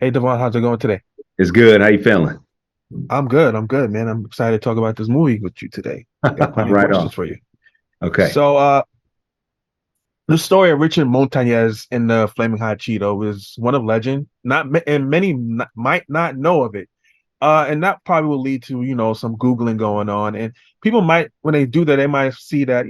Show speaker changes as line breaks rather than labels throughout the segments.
Hey Devon, how's it going today?
It's good. How you feeling?
I'm good. I'm good, man. I'm excited to talk about this movie with you today. Got plenty of
Right on.
questions for you.
Okay.
So, the story of Richard Montanez in the Flaming Hot Cheeto is one of legend. And many might not know of it. And that probably will lead to some googling going on, and people might, when they do that, they might see that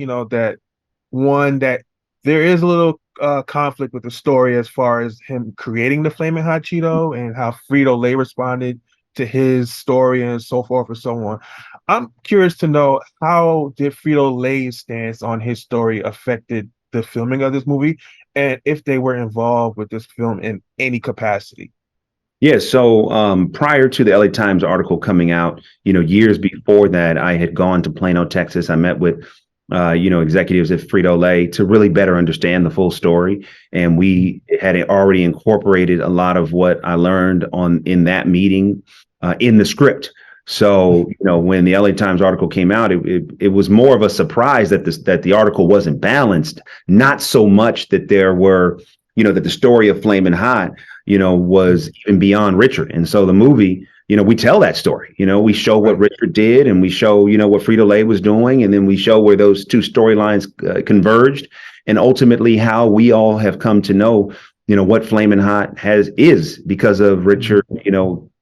that there is a little conflict with the story as far as him creating the Flamin' Hot Cheeto and how Frito-Lay responded to his story and so forth and so on. I'm curious to know, how did Frito-Lay's stance on his story affected the filming of this movie, and if they were involved with this film in any capacity.
Yeah. So prior to the LA Times article coming out, years before that, I had gone to Plano, Texas. I met with, executives at Frito-Lay to really better understand the full story. And we had already incorporated a lot of what I learned in that meeting in the script. So, when the LA Times article came out, it was more of a surprise that the article wasn't balanced, not so much that there were, that the story of Flamin' Hot was even beyond Richard. And so the movie, we tell that story. We show what
Right.
Richard did, and we show, what Frito-Lay was doing, and then we show where those two storylines converged, and ultimately how we all have come to know, what Flamin' Hot is because of Richard,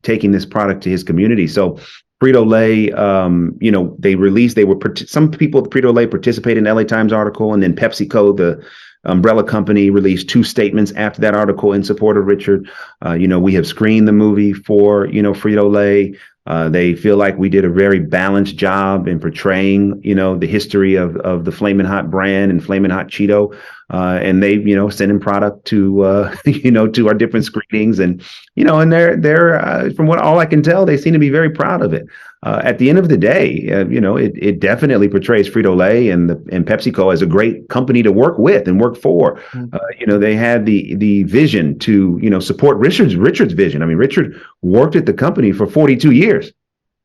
taking this product to his community. So Frito-Lay, some people at Frito-Lay participated in the LA Times article, and then PepsiCo, the umbrella company, released two statements after that article in support of Richard. We have screened the movie for, Frito-Lay. They feel like we did a very balanced job in portraying, the history of the Flamin' Hot brand and Flamin' Hot Cheeto. And they, sending product to, to our different screenings, and they're from what all I can tell, they seem to be very proud of it. At the end of the day, it definitely portrays Frito-Lay and PepsiCo as a great company to work with and work for.
Mhm.
They had the vision to, support Richard's vision. I mean, Richard worked at the company for 42 years.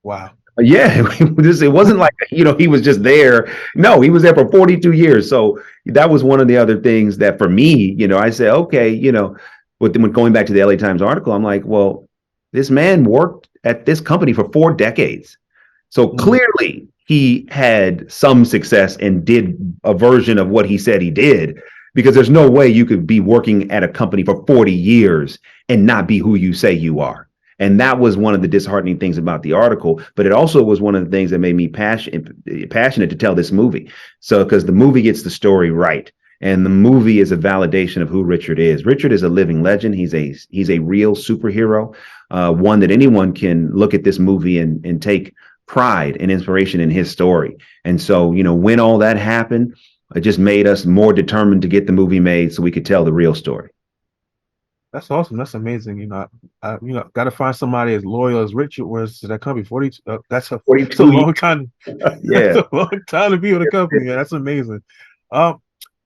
Wow.
Yeah, it wasn't like, he was just there. No, he was there for 42 years. So that was one of the other things that for me, I said, okay, but then when going back to the LA Times article, I'm like, well, this man worked at this company for 4 decades. So
Mhm.
clearly he had some success and did a version of what he said he did, because there's no way you could be working at a company for 40 years and not be who you say you are. And that was one of the disheartening things about the article, but it also was one of the things that made me passionate to tell this movie. So, because the movie gets the story right, and the movie is a validation of who Richard is. Richard is a living legend. He's a real superhero, one that anyone can look at this movie and take pride and inspiration in his story. And so, when all that happened, it just made us more determined to get the movie made so we could tell the real story.
That's awesome. That's amazing. Got to find somebody as loyal as Richard was to that company. 40. That's a
42
long
years.
time. That's
Yeah.
a long time to be with a company, man. That's amazing. Um,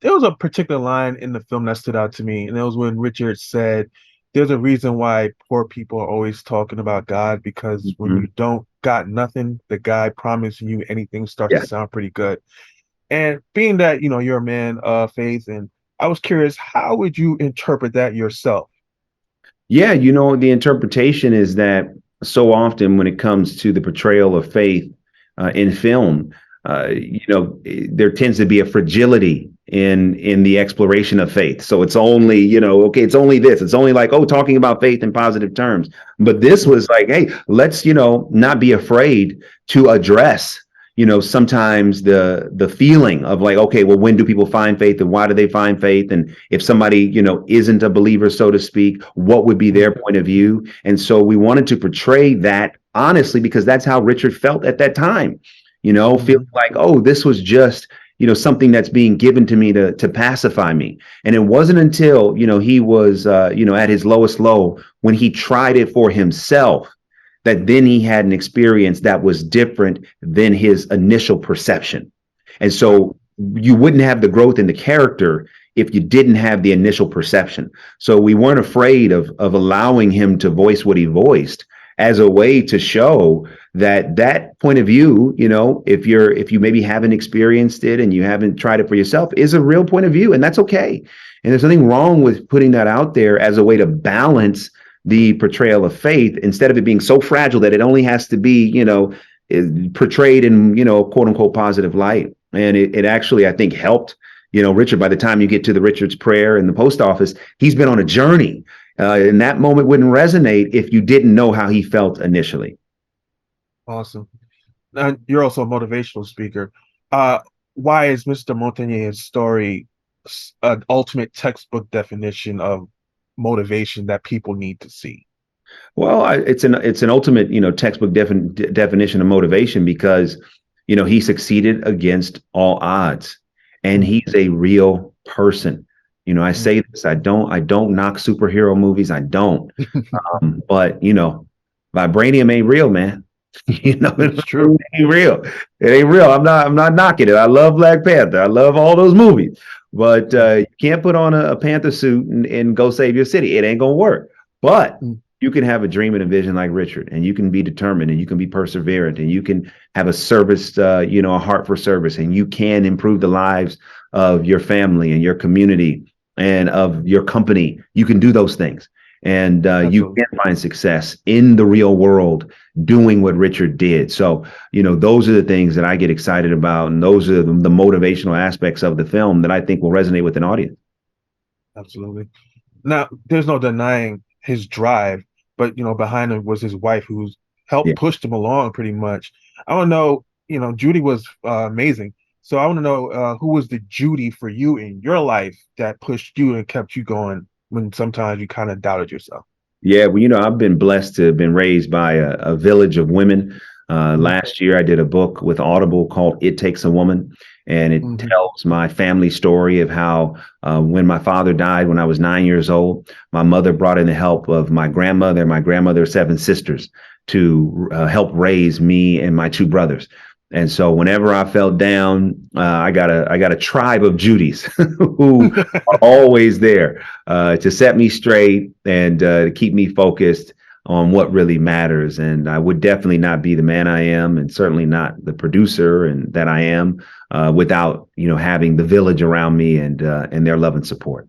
there was a particular line in the film that stood out to me, and it was when Richard said, "There's a reason why poor people are always talking about God, because when
Mhm.
you don't got nothing, the guy promising you anything starts to
Yeah.
sound pretty good." And being that you're a man of faith, and I was curious, how would you interpret that yourself?
Yeah, the interpretation is that so often when it comes to the portrayal of faith in film, there tends to be a fragility in the exploration of faith. So it's only, okay, it's only this. It's only like, oh, talking about faith in positive terms. But this was like, hey, let's, not be afraid to address, sometimes the feeling of like, okay, well, when do people find faith and why do they find faith? And if somebody, isn't a believer, so to speak, what would be their point of view? And so we wanted to portray that honestly, because that's how Richard felt at that time, feeling
Mhm.
like, oh, this was just, something that's being given to me to pacify me. And it wasn't until, he was, at his lowest low when he tried it for himself, that then he had an experience that was different than his initial perception. And
Right.
so you wouldn't have the growth in the character if you didn't have the initial perception. So we weren't afraid of allowing him to voice what he voiced as a way to show that point of view, if you maybe haven't experienced it and you haven't tried it for yourself, is a real point of view, and that's okay. And there's nothing wrong with putting that out there as a way to balance the portrayal of faith instead of it being so fragile that it only has to be, portrayed in, quote unquote positive light. And it actually, I think, helped, Richard. By the time you get to the Richard's prayer in the post office, he's been on a journey. And that moment wouldn't resonate if you didn't know how he felt initially.
Awesome. And you're also a motivational speaker. Uh, why is Mr. Montañez's story an ultimate textbook definition of motivation that people need to see?
Well, it's an ultimate, textbook definition of motivation because, he succeeded against all odds, and
Mm,
he's a real person. I
mm.
say this, I don't knock superhero movies, I don't, but vibranium ain't real, man.
It's
It
true.
ain't real. It ain't real. I'm not knocking it. I love Black Panther. I love all those movies, but
Mm,
you can't put on a Panther suit and go save your city. It ain't gonna work. But
mm.
you can have a dream and a vision like Richard, and you can be determined, and you can be perseverant, and you can have a service, a heart for service, and you can improve the lives of your family and your community and of your company. You can do those things, and you
Absolutely.
can find success in the real world doing what Richard did. So, those are the things that I get excited about, and those are the motivational aspects of the film that I think will resonate with an audience.
Absolutely. Now, there's no denying his drive, but behind him was his wife, who's
Yeah.
helped push him along pretty much. I want to know, Judy was amazing. So I want to know who was the Judy for you in your life that pushed you and kept you going when sometimes you kind of doubted yourself.
Yeah, well, I've been blessed to have been raised by a village of women. Last year, I did a book with Audible called "It Takes a Woman," and it
Mm-hmm.
tells my family story of how when my father died when I was 9 years old, my mother brought in the help of my grandmother and my grandmother's 7 sisters to help raise me and my two brothers. And so, whenever I felt down, I got a tribe of Judys who are always there to set me straight and to keep me focused on what really matters. And I would definitely not be the man I am, and certainly not the producer and that I am, without having the village around me and their love and support.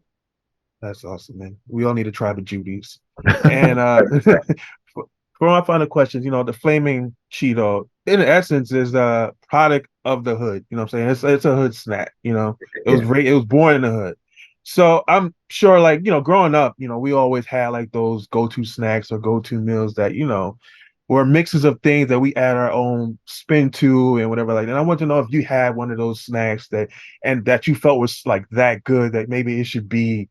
That's awesome, man. We all need a tribe of Judys. And for my final questions, the flaming Cheeto, in essence, is a product of the hood. You know what I'm saying? It's a hood snack.
Yeah.
It was born in the hood. So I'm sure, like, growing up, we always had like those go-to snacks or go-to meals that, were mixes of things that we add our own spin to and whatever like that. And I want to know if you had one of those snacks that you felt was like that good that maybe it should be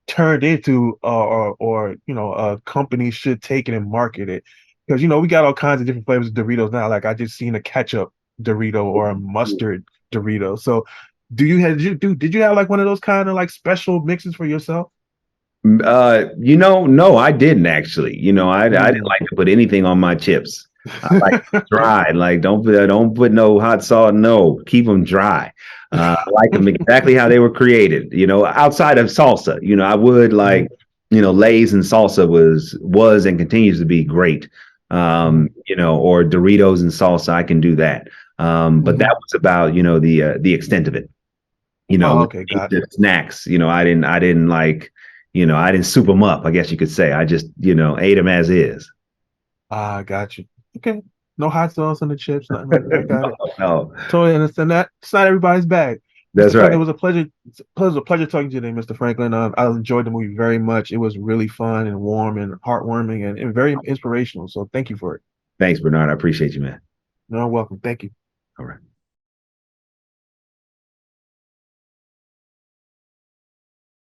turned into or a company should take it and market it, because we got all kinds of different flavors of Doritos now. Like I just seen a ketchup Dorito or a mustard Dorito. So did you have like one of those kind of like special mixes for yourself?
No, I didn't actually. I didn't
Mm.
like to put anything on my chips. I like them dry. Like don't put no hot sauce. No, keep them dry. I like them exactly how they were created. Outside of salsa. I would like,
Mhm,
Lay's and salsa was and continues to be great.
mhm,
Or Doritos and salsa. I can do that. But that
mhm.
was about the extent of it.
Oh,
When
okay,
it came
gotcha.
to snacks, I didn't like, I didn't soup them up, I guess you could say. I just, ate them as is.
Ah, got you. Okay. No hot sauce on the chips, nothing like that. I got it.
No, no,
Totally understand that. It's not everybody's bag.
that's
Mr. Franklin,
right.
it was a pleasure. It was a pleasure talking to you today, Mr. Franklin. I enjoyed the movie very much. It was really fun and warm and heartwarming and very inspirational. So thank you for it.
Thanks, Bernard. I appreciate you, man.
You're welcome. Thank you.
All right.